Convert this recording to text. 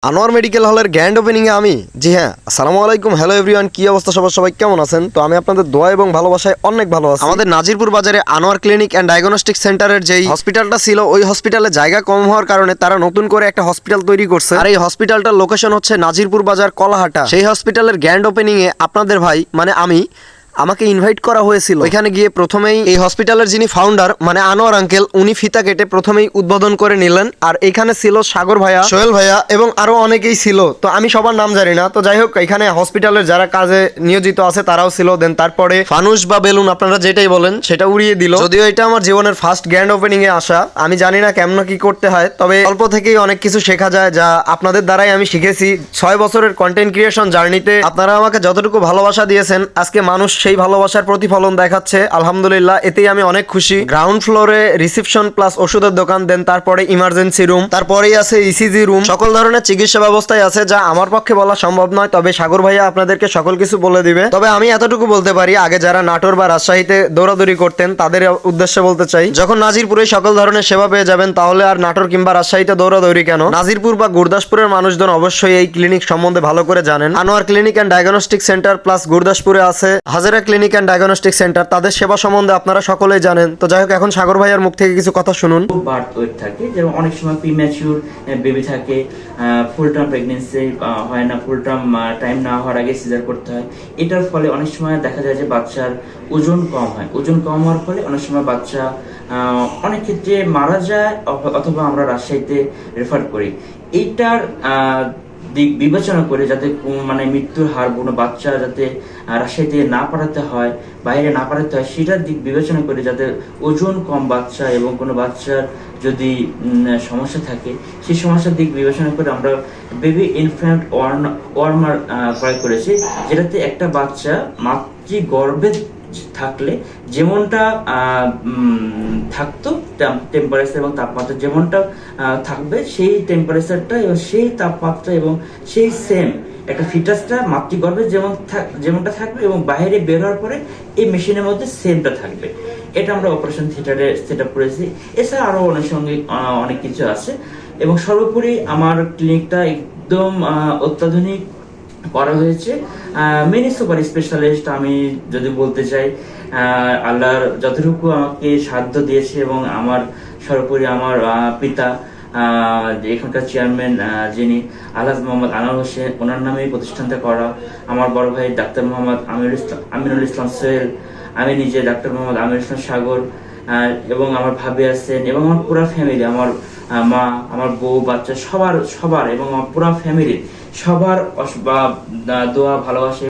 Anwar medical হলের grand ওপেনিংয়ে আমি জি হ্যাঁ, আসসালামু আলাইকুম, হ্যালো এভরিওয়ান, কি অবস্থা সবাই কেমন আছেন? তো আমি আপনাদের দোয়া এবং ভালোবাসায় অনেক ভালো আছি। আমাদের নাজিরপুর বাজারে আনোয়ার ক্লিনিক অ্যান্ড ডায়াগনস্টিক সেন্টারের যেই হসপিটালটা ছিল, ওই হসপিটালে জায়গা কম হওয়ার কারণে তারা নতুন করে একটা হসপিটাল তৈরি করছে। আর এই হসপিটালটার লোকেশন হচ্ছে নাজিরপুর বাজার কলাহাটা। সেই হসপিটালের গ্র্যান্ড ওপেনিংয়ে আপনাদের ভাই মানে আমাকে ইনভাইট করা হয়েছিল। এখানে গিয়ে প্রথমেই এই হসপিটালের যিনি ফাউন্ডার মানে আনোয়ার আঙ্কেল, উনি ফিতা কেটে প্রথমেই উদ্বোধন করে নিলেন। আর এখানে ছিল সাগর ভাইয়া, সোহেল ভাইয়া এবং আরো অনেকেই ছিল। তো আমি সবার নাম জানি না, তো যাই হোক এখানে হসপিটালের যারা কাজে নিয়োজিত আছে তারাও ছিল। দেন তারপরে ফানুস বা বেলুন আপনারা যেটাই বলেন সেটা উড়িয়ে দিল। যদিও এটা আমার জীবনের ফার্স্ট গ্র্যান্ড ওপেনিং এ আসা, আমি জানি না কেমন কি করতে হয়, তবে অল্প থেকেই অনেক কিছু শেখা যায়, যা আপনাদের দ্বারাই আমি শিখেছি। 6 বছরের কন্টেন্ট ক্রিয়েশন জার্নিতে আপনারা আমাকে যতটুকু ভালোবাসা দিয়েছেন, আজকে মানুষ সেই ভালোবাসার প্রতিফলন দেখাচ্ছে। আলহামদুলিল্লাহ, এতেই আমি অনেক খুশি। গ্রাউন্ড ফ্লোরে রিসেপশন প্লাস ওষুধের দোকান, দেন তারপরে ইমার্জেন্সি রুম, তারপরেই আছে ইসিজি রুম, সকল ধরনের চিকিৎসা ব্যবস্থায় আছে, যা আমার পক্ষে বলা সম্ভব নয়। তবে সাগর ভাইয়া আপনাদেরকে সকল কিছু বলে দিবে। তবে আমি এতটুকু বলতে পারি, আগে যারা নাটোর বা রাজশাহীতে দৌড়াদৌড়ি করতেন তাদের উদ্দেশ্যে বলতে চাই, যখন নাজিরপুরে সকল ধরনের সেবা পেয়ে যাবেন, তাহলে আর নাটোর কিংবা রাজশাহীতে দৌড়াদৌড়ি কেন? নাজিরপুর বা গুরদাসপুরের মানুষজন অবশ্যই এই ক্লিনিক সম্বন্ধে ভালো করে জানেন। Anwar clinic and diagnostic centre plus গুরদাসপুরে আছে Hazara clinic and diagnostic centre, তাদের সেবা সম্বন্ধে আপনারা সকলেই জানেন। তো যাই হোক, এখন সাগর ভাইয়ার মুখ থেকে কিছু কথা শুনুন। বার্থ ওয়েট থাকে, যেমন অনেক সময় প্রিম্যাচিউর বেবি থাকে, ফুল টার্ম প্রেগনেন্সি হয় না, ফুল টার্ম টাইম না হওয়ার আগে সিজার করতে হয়। এটার ফলে অনেক সময় দেখা যায় যে বাচ্চার ওজন কম হয়। ওজন কম হওয়ার ফলে অনেক সময় বাচ্চা অনেক ক্ষেত্রে মারা যায়, অথবা আমরা রাজশাহীতে রেফার করি। এইটার দিক বিবেচনা করে যাতে মানে মৃত্যুর হার কোনো বাচ্চা যাতে রাজশাহীতে না পাঠাতে হয়, বাইরে না পাঠাতে হয়, সেটার দিক বিবেচনা করে যাতে ওজন কম বাচ্চা এবং কোনো বাচ্চার যদি সমস্যা থাকে, সেই সমস্যার দিক বিবেচনা করে আমরা বেবি ইনফ্যান্ট ওয়ার্মার ক্রয় করেছি, যেটাতে একটা বাচ্চা মাতৃগর্ভে থাকলে যেমনটা থাকতো টেম্পারেচার এবং তাপমাত্রা যেমনটা থাকবে, সেই টেম্পারেচারটা এবং সেই তাপমাত্রা এবং সেই সেম একটা ফিটাসটা মাতৃগর্ভে যেমনটা থাকবে এবং বাইরে বের হওয়ার পরে এই মেশিনের মধ্যে সেমটা থাকবে। এটা আমরা অপারেশন থিয়েটারে সেট আপ করেছি। এছাড়া আরো অনেক কিছু আছে, এবং সর্বোপরি আমার ক্লিনিকটা একদম অত্যাধুনিক করা হয়েছে। মেনি সুপার স্পেশালিস্ট আমি যদি বলতে চাই, আল্লাহর যতটুকু আমাকে সাধ্য দিয়েছে, এবং আমার সর্বোপরি আমার পিতা এখানকার চেয়ারম্যান যিনি আলহাজ মোহাম্মদ আনোয়ার হোসেন, ওনার নামেই প্রতিষ্ঠানটা করা। আমার বড় ভাই ডাক্তার মোহাম্মদ আমিনুল ইসলাম সোহেল, আমি নিজে ডাক্তার মোহাম্মদ আমিনুল ইসলাম সাগর, এবং আমার ভাবি আছেন, এবং আমার পুরো ফ্যামিলি, আমার মা, আমার বউ, বাচ্চা সবার এবং আমার পুরো ফ্যামিলির সবার দোয়া ভালোবাসে।